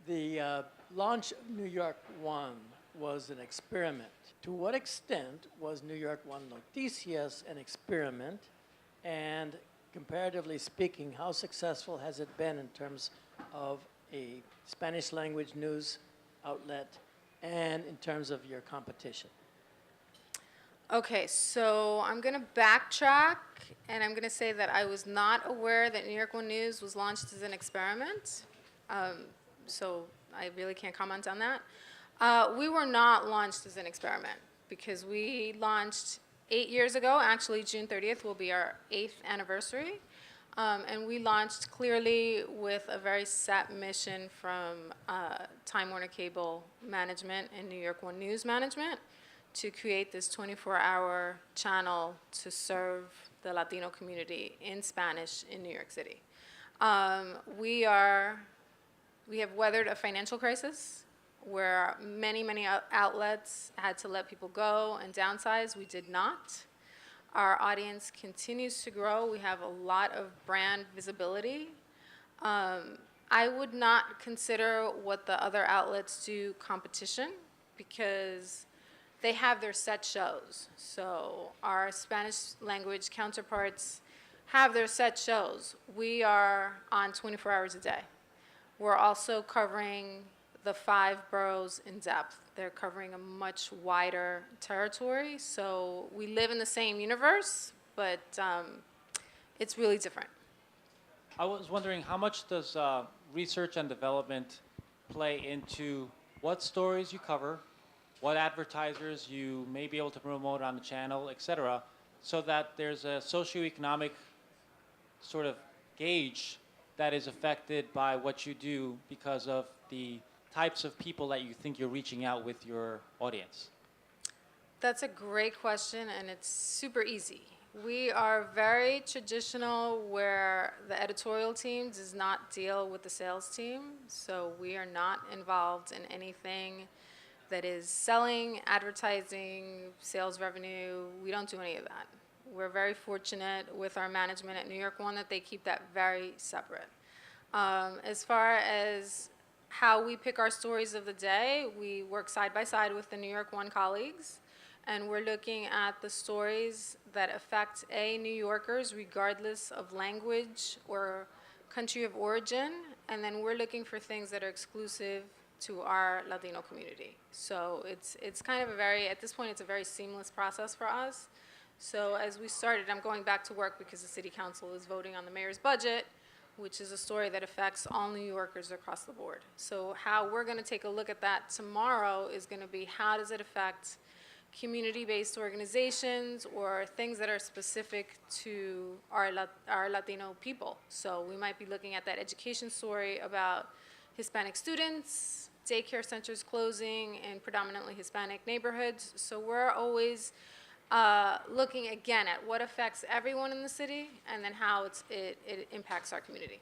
The launch of New York One was an experiment. To what extent was NY1 Noticias an experiment? And comparatively speaking, how successful has it been in terms of a Spanish language news outlet and in terms of your competition? Okay, so I'm going to backtrack, and I'm going to say that I was not aware that NY1 News was launched as an experiment. So I really can't comment on that. We were not launched as an experiment because we launched 8 years ago. Actually, June 30th will be our 8th anniversary. And we launched clearly with a very set mission from Time Warner Cable Management and NY1 News Management to create this 24-hour channel to serve the Latino community in Spanish in New York City. We have weathered a financial crisis where many outlets had to let people go and downsize. We did not. Our audience continues to grow. We have a lot of brand visibility. I would not consider what the other outlets do competition because they have their set shows. So our Spanish language counterparts have their set shows. We are on 24 hours a day. We're also covering the 5 boroughs in depth. They're covering a much wider territory. So we live in the same universe, but it's really different. I was wondering, how much does research and development play into what stories you cover, what advertisers you may be able to promote on the channel, et cetera, so that there's a socioeconomic sort of gauge that is affected by what you do because of the types of people that you think you're reaching out with your audience? That's a great question, and it's super easy. We are very traditional where the editorial team does not deal with the sales team, so we are not involved in anything that is selling, advertising, sales revenue. We don't do any of that. We're very fortunate with our management at NY1 that they keep that very separate. As far as how we pick our stories of the day, we work side by side with the NY1 colleagues, and we're looking at the stories that affect New Yorkers regardless of language or country of origin, and then we're looking for things that are exclusive to our Latino community. So it's kind of at this point, it's a very seamless process for us. So as we started, I'm going back to work because the city council is voting on the mayor's budget, which is a story that affects all New Yorkers across the board. So how we're going to take a look at that tomorrow is going to be how does it affect community-based organizations or things that are specific to our Latino people. So we might be looking at that education story about Hispanic students, daycare centers closing in predominantly Hispanic neighborhoods. So we're always looking again at what affects everyone in the city and then how it impacts our community.